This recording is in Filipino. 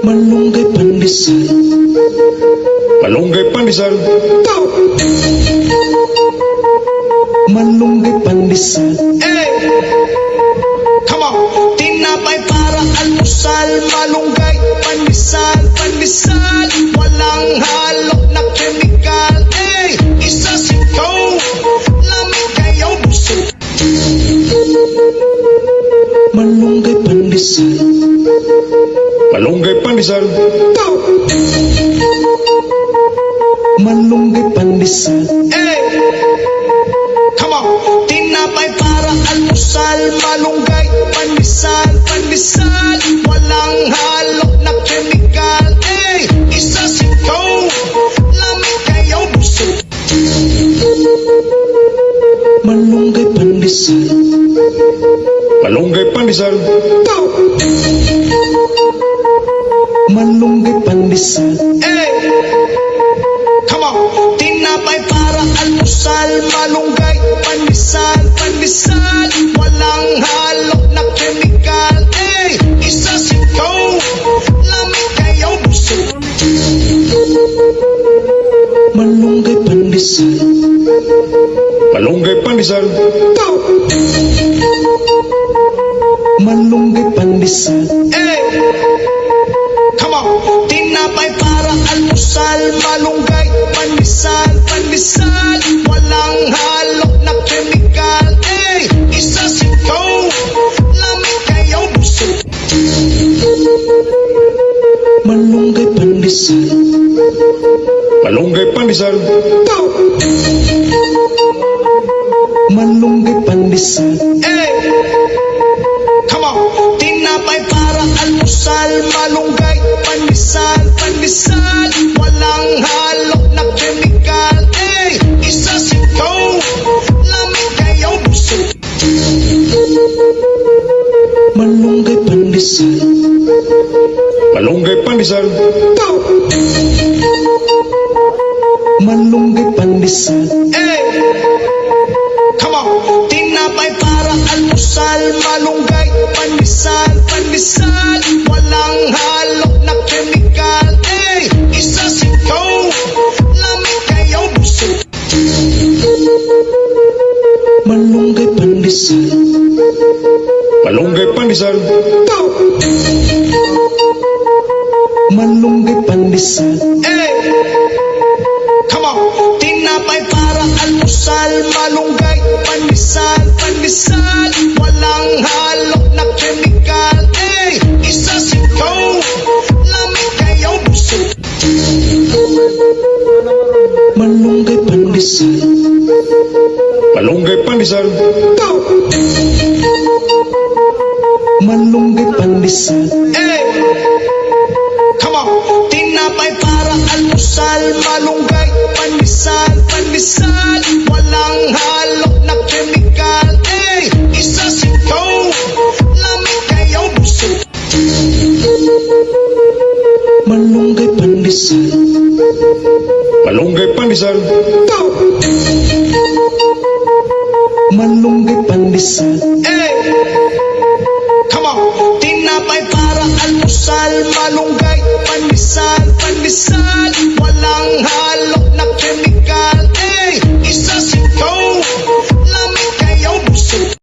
Malunggay pandesal. Malunggay pandesal. Malunggay pandesal. Hey! Come on! Tinapay para almusal, malunggay, pandesal, pandesal. Walang halo na chemical. Hey! Isa sikaw, lamig kayo busog. Malunggay pandesal. Malunggay pandesal. Malunggay pandesal. Hey! Come on! Tinapay para almusal, malunggay, pandesal, pandesal. Walang halo na chemical. Hey! Isa sikaw, lamig kayo busog. Malunggay pandesal. Malunggay pandesal. Malunggay pandesal. Hey! Come on! Tinapay para almusal, malunggay, pandesal, pandesal. Walang halo na chemical. Hey! Isa sikaw, lamig kayo busog. Malunggay pandesal. Malunggay pandesal. Malunggay pandesal. Hey! Come on! Tinapay para almusal, malunggay, pandesal, pandesal. Walang halo na chemical. Hey! Isa sikaw, lamig kayo busog. Malunggay pandesal. Malunggay pandesal. Malunggay pandesal. Hey! Come on! Tinapay para almusal, malunggay, pandesal, pandesal. Walang halo na chemical. Hey! Isa sikaw, lamig kayo busog. Malunggay pandesal. Malunggay pandesal. Malunggay pandesal. Hey! Come on! Tinapay para almusal, malunggay, pandesal, pandesal. Walang halo na chemical. Hey! Isa sikaw, lamig kayo busog. Malunggay pandesal. Malunggay pandesal. Malunggay pandesal. Hey! Come on! Tinapay para almusal, malunggay, pandesal, pandesal. Walang halo na chemical. Hey! Isa sikaw, lamig kayo busog. Malunggay pandesal. Malunggay pandesal. Malunggay pandesal. Hey! Come on! Tinapay para almusal, malunggay, pandesal, pandesal. Walang halo na chemical. Hey! Isa sikaw, lamig kayo busog. Malunggay pandesal. Malunggay pandesal. Malunggay pandesal. Hey! Come on! Tinapay para almusal, malunggay, pandesal, pandesal. Walang halo na